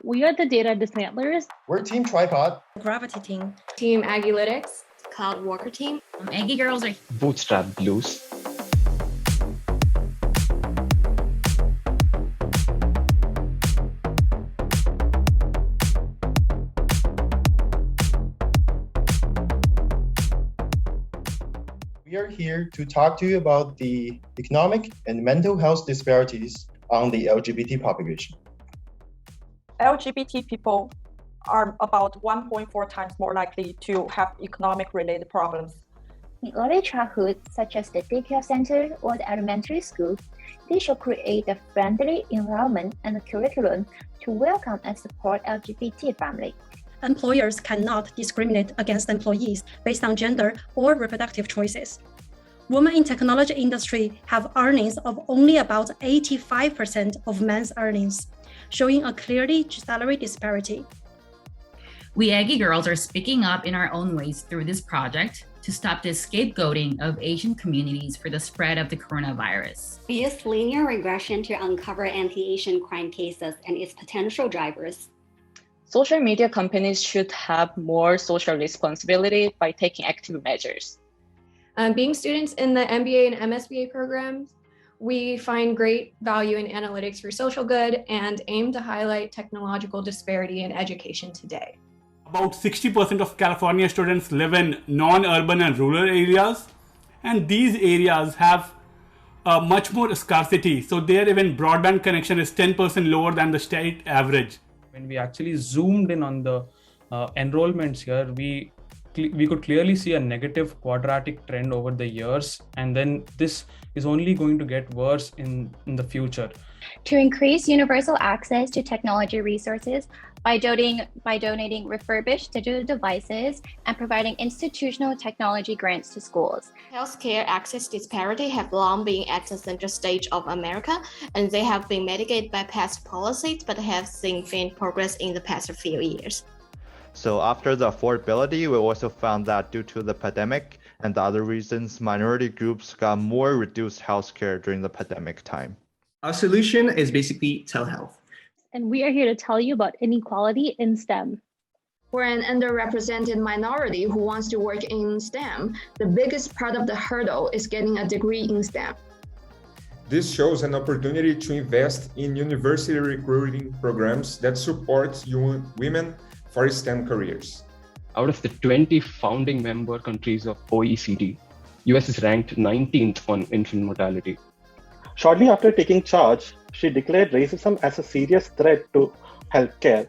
We are the data dismantlers. We're Team Tripod. Gravity team. Team Agilytics. Cloud Worker team. Aggie Girls are Bootstrap Blues. We are here to talk to you about the economic and mental health disparities on the LGBT population. LGBT people are about 1.4 times more likely to have economic-related problems. In early childhood, such as the daycare center or the elementary school, they should create a friendly environment and a curriculum to welcome and support LGBT family. Employers cannot discriminate against employees based on gender or reproductive choices. Women in technology industry have earnings of only about 85% of men's earnings, showing a clearly salary disparity. We Aggie Girls are speaking up in our own ways through this project to stop the scapegoating of Asian communities for the spread of the coronavirus. We use linear regression to uncover anti-Asian crime cases and its potential drivers. Social media companies should have more social responsibility by taking active measures. Being students in the MBA and MSBA programs, we find great value in analytics for social good and aim to highlight technological disparity in education today. About 60% of California students live in non-urban and rural areas, and these areas have much more scarcity. So their even broadband connection is 10% lower than the state average. When we actually zoomed in on the enrollments here, we could clearly see a negative quadratic trend over the years, and then this is only going to get worse in the future. To increase universal access to technology resources by donating refurbished digital devices and providing institutional technology grants to schools. Healthcare access disparity have long been at the center stage of America, and they have been mitigated by past policies, but have seen faint progress in the past few years. So after the affordability, we also found that due to the pandemic and the other reasons, minority groups got more reduced healthcare during the pandemic time. Our solution is basically telehealth. And we are here to tell you about inequality in STEM. For an underrepresented minority who wants to work in STEM, the biggest part of the hurdle is getting a degree in STEM. This shows an opportunity to invest in university recruiting programs that support young women for STEM careers. Out of the 20 founding member countries of OECD, US is ranked 19th on infant mortality. Shortly after taking charge, she declared racism as a serious threat to healthcare.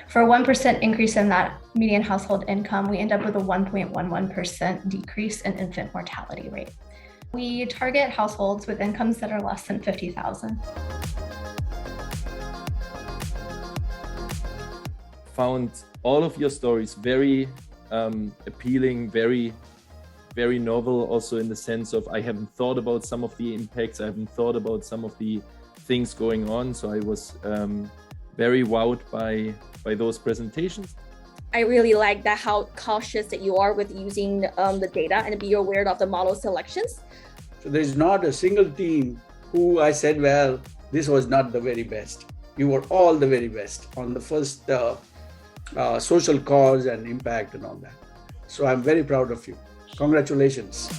For a 1% increase in that median household income, we end up with a 1.11% decrease in infant mortality rate. We target households with incomes that are less than $50,000. Found all of your stories very appealing, very novel, also in the sense of I haven't thought about some of the impacts, I haven't thought about some of the things going on. So I was very wowed by those presentations. I really like that how cautious that you are with using the data and be aware of the model selections. So there's not a single team who I said, well, this was not the very best. You were all the very best on the first social cause and impact and all that. So I'm very proud of you. Congratulations.